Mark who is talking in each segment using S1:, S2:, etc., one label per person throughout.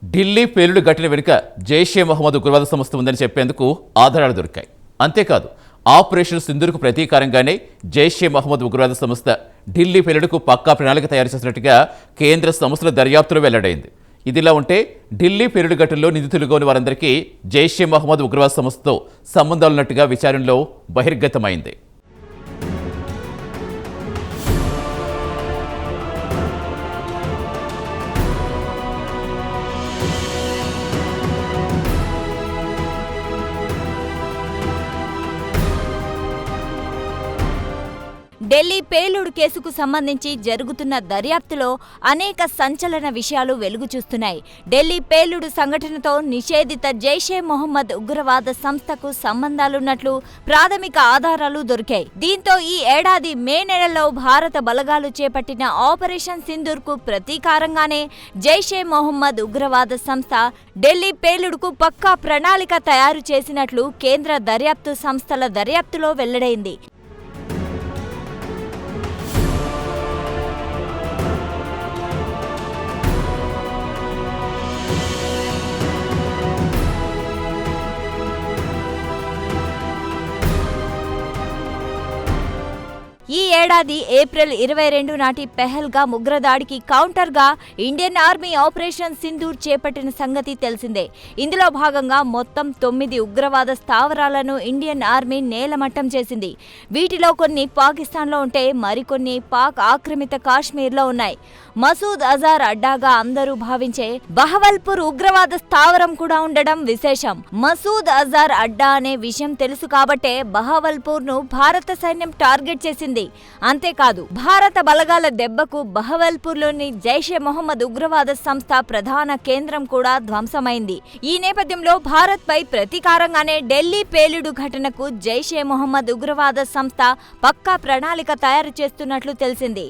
S1: ఢిల్లీ పేలుడు ఘటన వెనుక జైషే మహమ్మద్ ఉగ్రవాద సంస్థ ఉందని చెప్పేందుకు ఆధారాలు దొరికాయి. అంతేకాదు, ఆపరేషన్ సింధూర్కు ప్రతీకారంగానే జైషే మహమ్మద్ ఉగ్రవాద సంస్థ ఢిల్లీ పేలుడుకు పక్కా ప్రణాళిక తయారు చేసినట్టుగా కేంద్ర సంస్థల దర్యాప్తులో వెల్లడైంది. ఇదిలా ఉంటే ఢిల్లీ పేలుడు ఘటనలో నిందితులుగా ఉన్న వారందరికీ జైషే మహమ్మద్ ఉగ్రవాద సంస్థతో సంబంధాలున్నట్టుగా విచారణలో బహిర్గతమైంది.
S2: ఢిల్లీ పేలుడు కేసుకు సంబంధించి జరుగుతున్న దర్యాప్తులో అనేక సంచలన విషయాలు వెలుగు చూస్తున్నాయి. ఢిల్లీ పేలుడు సంఘటనతో నిషేధిత జైషే మొహమ్మద్ ఉగ్రవాద సంస్థకు సంబంధాలున్నట్లు ప్రాథమిక ఆధారాలు దొరికాయి. దీంతో ఈ ఏడాది మే నెలలో భారత బలగాలు చేపట్టిన ఆపరేషన్ సింధూర్కు ప్రతీకారంగానే జైషే మొహమ్మద్ ఉగ్రవాద సంస్థ ఢిల్లీ పేలుడుకు పక్కా ప్రణాళిక తయారు చేసినట్లు కేంద్ర దర్యాప్తు సంస్థల దర్యాప్తులో వెల్లడైంది. ఈ ఏడాది ఏప్రిల్ 22 నాటి పెహల్గామ్ ఉగ్రదాడికి కౌంటర్గా ఇండియన్ ఆర్మీ ఆపరేషన్ సింధూర్ చేపట్టిన సంగతి తెలిసిందే. ఇందులో భాగంగా మొత్తం 9 ఉగ్రవాద స్థావరాలను ఇండియన్ ఆర్మీ నేలమట్టం చేసింది. వీటిలో కొన్ని పాకిస్తాన్లో ఉంటే మరికొన్ని పాక్ ఆక్రమిత కాశ్మీర్లో ఉన్నాయి. మసూద్ అజార్ అడ్డాగా అందరూ భావించే బహవల్పూర్ ఉగ్రవాద స్థావరం కూడా ఉండడం విశేషం. మసూద్ అజార్ అడ్డా అనే విషయం తెలుసు కాబట్టే బహవల్పూర్ ను భారత సైన్యం టార్గెట్ చేసింది. అంతేకాదు, భారత బలగాల దెబ్బకు బహవల్పూర్లోని జైషే మొహమ్మద్ ఉగ్రవాద సంస్థ ప్రధాన కేంద్రం కూడా ధ్వంసమైంది. ఈ నేపథ్యంలో భారత్ పై ప్రతీకారంగానే ఢిల్లీ పేలుడు ఘటనకు జైషే మొహమ్మద్ ఉగ్రవాద సంస్థ పక్కా ప్రణాళిక తయారు చేస్తున్నట్లు తెలిసింది.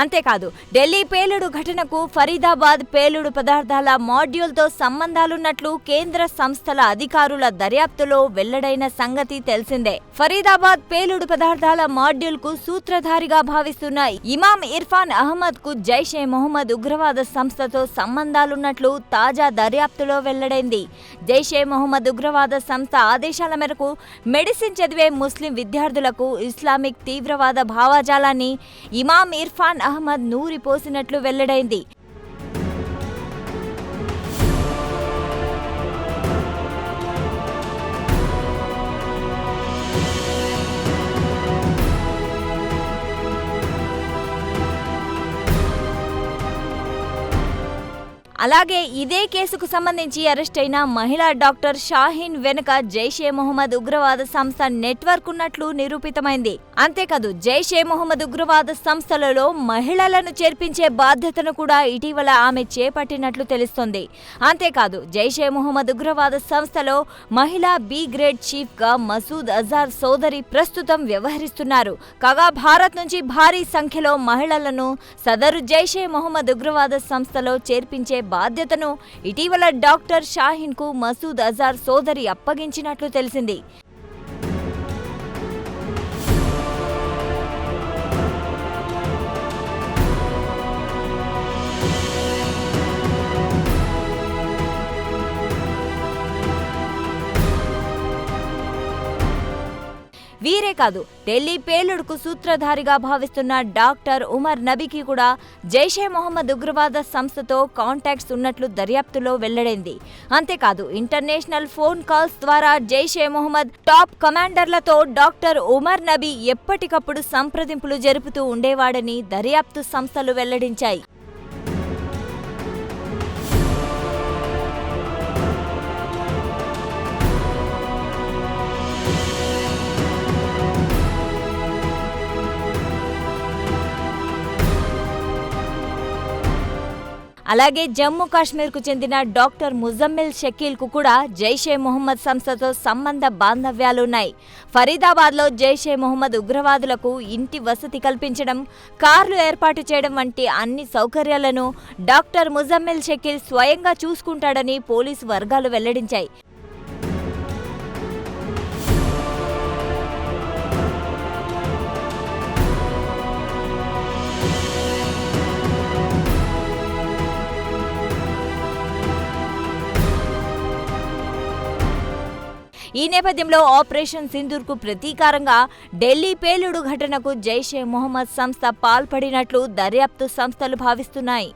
S2: అంతేకాదు, ఢిల్లీ పేలుడు ఘటనకు ఫరీదాబాద్ పేలుడు పదార్థాల మాడ్యూల్తో సంబంధాలున్నట్లు కేంద్ర సంస్థల అధికారుల దర్యాప్తులో వెల్లడైన సంగతి తెలిసిందే. ఫరీదాబాద్ పేలుడు పదార్థాల మాడ్యూల్ కు సూత్రధారిగా భావిస్తున్న ఇమాం ఇర్ఫాన్ అహ్మద్ కు జైషే మొహమ్మద్ ఉగ్రవాద సంస్థతో సంబంధాలున్నట్లు తాజా దర్యాప్తులో వెల్లడైంది. జైషే మొహమ్మద్ ఉగ్రవాద సంస్థ ఆదేశాల మేరకు మెడిసిన్ చదివే ముస్లిం విద్యార్థులకు ఇస్లామిక్ తీవ్రవాద భావజాలాన్ని ఇమాం ఇర్ఫాన్ అహ్మద్ నూరిపోసినట్లు వెల్లడైంది. అలాగే ఇదే కేసుకు సంబంధించి అరెస్ట్ అయిన మహిళా డాక్టర్ షాహీన్ వెనుక జైషే మొహమ్మద్ ఉగ్రవాద సంస్థ నెట్వర్క్ ఉన్నట్లు నిరూపితమైంది. అంతేకాదు, జైషే మొహమ్మద్ ఉగ్రవాద సంస్థలలో మహిళలను చేర్పించే బాధ్యతను కూడా ఇటీవల ఆమె చేపట్టినట్లు తెలుస్తోంది. అంతేకాదు, జైషే మొహమ్మద్ ఉగ్రవాద సంస్థలో మహిళా బి గ్రేడ్ చీఫ్ గా మసూద్ అజార్ సోదరి ప్రస్తుతం వ్యవహరిస్తున్నారు. కాగా భారత్ నుంచి భారీ సంఖ్యలో మహిళలను సదరు జైషే మొహమ్మద్ ఉగ్రవాద సంస్థలో చేర్పించే బాధ్యతను ఇటీవల డాక్టర్ షాహీన్ కు మసూద్ అజార్ సోదరి అప్పగించినట్లు తెలిసింది. వీరే కాదు, ఢిల్లీ పేలుడుకు సూత్రధారిగా భావిస్తున్న డాక్టర్ ఉమర్ నబీకి కూడా జైషే మొహమ్మద్ ఉగ్రవాద సంస్థతో కాంటాక్ట్స్ ఉన్నట్లు దర్యాప్తులో వెల్లడైంది. అంతేకాదు, ఇంటర్నేషనల్ ఫోన్ కాల్స్ ద్వారా జైషే మొహమ్మద్ టాప్ కమాండర్లతో డాక్టర్ ఉమర్ నబీ ఎప్పటికప్పుడు సంప్రదింపులు జరుపుతూ ఉండేవాడని దర్యాప్తు సంస్థలు వెల్లడించాయి. అలాగే జమ్మూ కాశ్మీర్కు చెందిన డాక్టర్ ముజమ్మిల్ షకీల్కు కూడా జైషే మొహమ్మద్ సంస్థతో సంబంధ బాంధవ్యాలున్నాయి. ఫరీదాబాద్లో జైషే మొహమ్మద్ ఉగ్రవాదులకు ఇంటి వసతి కల్పించడం, కార్లు ఏర్పాటు చేయడం వంటి అన్ని సౌకర్యాలను డాక్టర్ ముజమ్మిల్ షకీల్ స్వయంగా చూసుకుంటాడని పోలీసు వర్గాలు వెల్లడించాయి. ఈ నేపథ్యంలో ఆపరేషన్ సింధూర్కు ప్రతీకారంగా ఢిల్లీ పేలుడు ఘటనకు జైషే మొహమ్మద్ సంస్థ పాల్పడినట్లు దర్యాప్తు సంస్థలు భావిస్తున్నాయి.